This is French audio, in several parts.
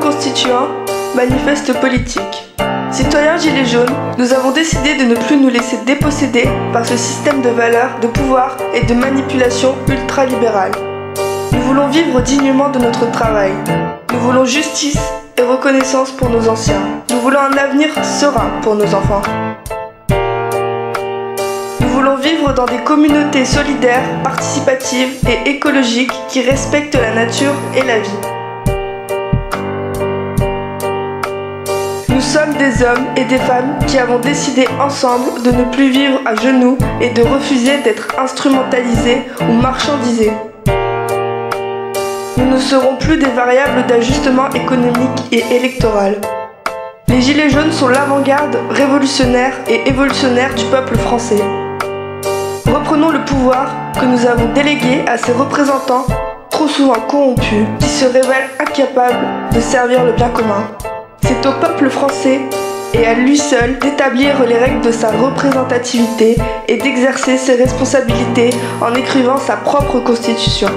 constituant Manifeste politique. Citoyens Gilets jaunes, nous avons décidé de ne plus nous laisser déposséder par ce système de valeurs, de pouvoir et de manipulation ultralibérale. Nous voulons vivre dignement de notre travail. Nous voulons justice et reconnaissance pour nos anciens. Nous voulons un avenir serein pour nos enfants. Nous voulons vivre dans des communautés solidaires, participatives et écologiques qui respectent la nature et la vie. Nous sommes des hommes et des femmes qui avons décidé ensemble de ne plus vivre à genoux et de refuser d'être instrumentalisés ou marchandisés. Nous ne serons plus des variables d'ajustement économique et électoral. Les Gilets jaunes sont l'avant-garde révolutionnaire et évolutionnaire du peuple français. Reprenons le pouvoir que nous avons délégué à ces représentants trop souvent corrompus qui se révèlent incapables de servir le bien commun. C'est au peuple français et à lui seul d'établir les règles de sa représentativité et d'exercer ses responsabilités en écrivant sa propre constitution.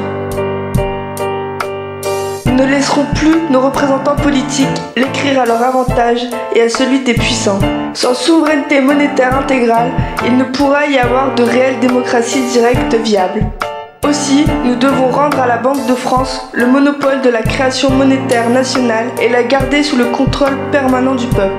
Nous ne laisserons plus nos représentants politiques l'écrire à leur avantage et à celui des puissants. Sans souveraineté monétaire intégrale, il ne pourra y avoir de réelle démocratie directe viable. Aussi, nous devons rendre à la Banque de France le monopole de la création monétaire nationale et la garder sous le contrôle permanent du peuple.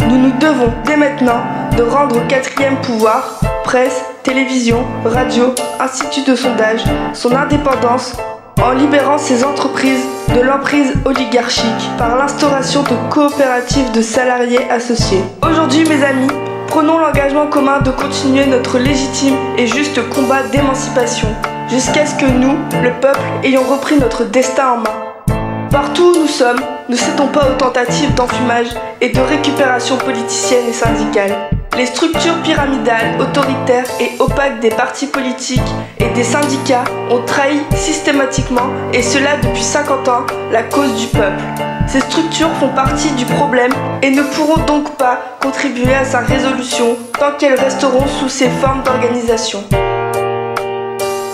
Nous nous devons, dès maintenant, de rendre au quatrième pouvoir, presse, télévision, radio, institut de sondage, son indépendance, en libérant ces entreprises de l'emprise oligarchique par l'instauration de coopératives de salariés associés. Aujourd'hui, mes amis, prenons l'engagement commun de continuer notre légitime et juste combat d'émancipation, jusqu'à ce que nous, le peuple, ayons repris notre destin en main. Partout où nous sommes, ne cédons pas aux tentatives d'enfumage et de récupération politicienne et syndicale. Les structures pyramidales, autoritaires et opaques des partis politiques et des syndicats ont trahi systématiquement, et cela depuis 50 ans, la cause du peuple. Ces structures font partie du problème et ne pourront donc pas contribuer à sa résolution tant qu'elles resteront sous ces formes d'organisation.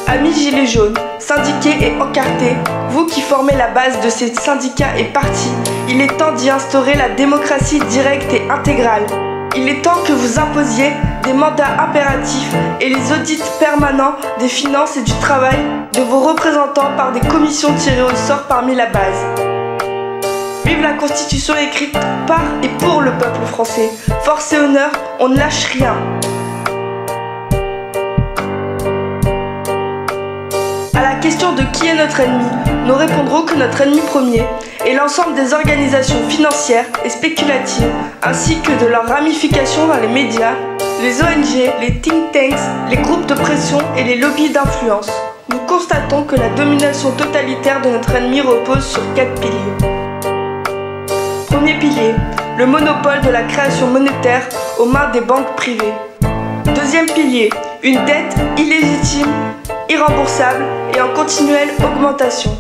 Amis Gilets jaunes, syndiqués et encartés, vous qui formez la base de ces syndicats et partis, il est temps d'y instaurer la démocratie directe et intégrale. Il est temps que vous imposiez des mandats impératifs et les audits permanents des finances et du travail de vos représentants par des commissions tirées au sort parmi la base. Vive la Constitution écrite par et pour le peuple français. Force et honneur, on ne lâche rien. À la question de qui est notre ennemi, nous répondrons que notre ennemi premier est l'ensemble des organisations financières et spéculatives, ainsi que de leurs ramifications dans les médias, les ONG, les think tanks, les groupes de pression et les lobbies d'influence. Nous constatons que la domination totalitaire de notre ennemi repose sur 4 piliers. Premier pilier, le monopole de la création monétaire aux mains des banques privées. Deuxième pilier, une dette illégitime, irremboursable et en continuelle augmentation.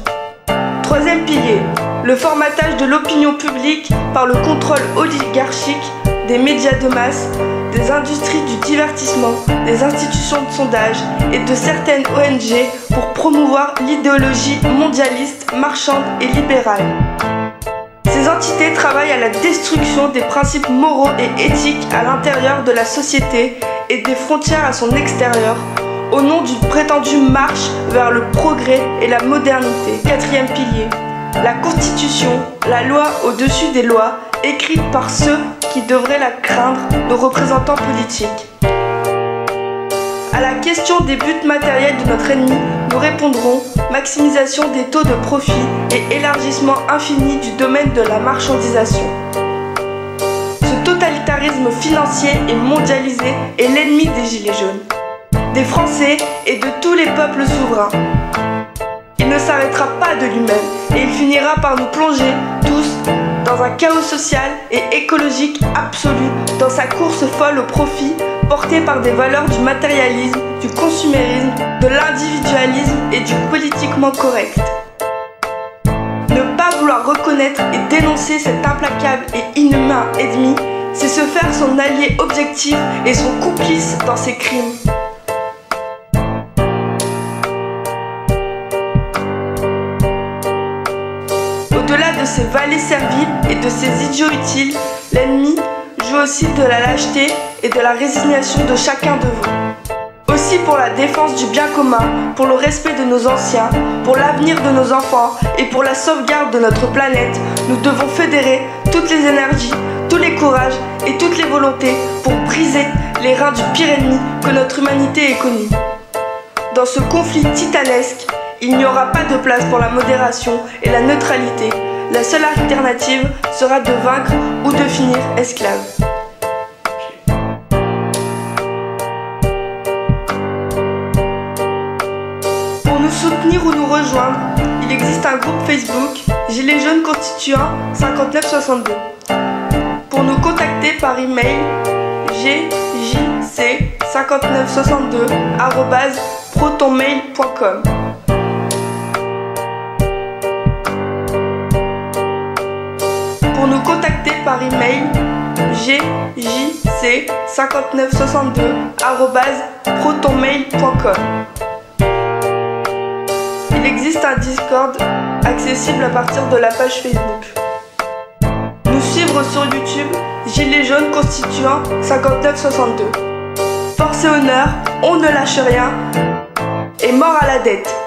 Troisième pilier, le formatage de l'opinion publique par le contrôle oligarchique des médias de masse, des industries du divertissement, des institutions de sondage et de certaines ONG pour promouvoir l'idéologie mondialiste, marchande et libérale. Ces entités travaillent à la destruction des principes moraux et éthiques à l'intérieur de la société et des frontières à son extérieur, au nom d'une prétendue marche vers le progrès et la modernité. Quatrième pilier, la Constitution, la loi au-dessus des lois, écrite par ceux qui devraient la craindre, nos représentants politiques. À la question des buts matériels de notre ennemi, nous répondrons maximisation des taux de profit et élargissement infini du domaine de la marchandisation. Ce totalitarisme financier et mondialisé est l'ennemi des Gilets jaunes, des Français et de tous les peuples souverains. Il ne s'arrêtera pas de lui-même et il finira par nous plonger tous dans un chaos social et écologique absolu, dans sa course folle au profit portée par des valeurs du matérialisme, du consumérisme, de l'individualisme et du politiquement correct. Ne pas vouloir reconnaître et dénoncer cet implacable et inhumain ennemi, c'est se faire son allié objectif et son complice dans ses crimes. Au-delà de de ces valets serviles et de ces idiots utiles, l'ennemi joue aussi de la lâcheté et de la résignation de chacun de vous. Aussi pour la défense du bien commun, pour le respect de nos anciens, pour l'avenir de nos enfants et pour la sauvegarde de notre planète, nous devons fédérer toutes les énergies, tous les courages et toutes les volontés pour briser les reins du pire ennemi que notre humanité ait connu. Dans ce conflit titanesque, il n'y aura pas de place pour la modération et la neutralité. La seule alternative sera de vaincre ou de finir esclave. Pour nous soutenir ou nous rejoindre, il existe un groupe Facebook Gilets jaunes constituant 5962. Pour nous contacter par email, gjc5962@protonmail.com. Pour nous contacter par email, gjc5962@protonmail.com. Il existe un Discord accessible à partir de la page Facebook. Nous suivre sur YouTube, Gilets jaunes constituant 5962. Force et honneur, on ne lâche rien, et mort à la dette.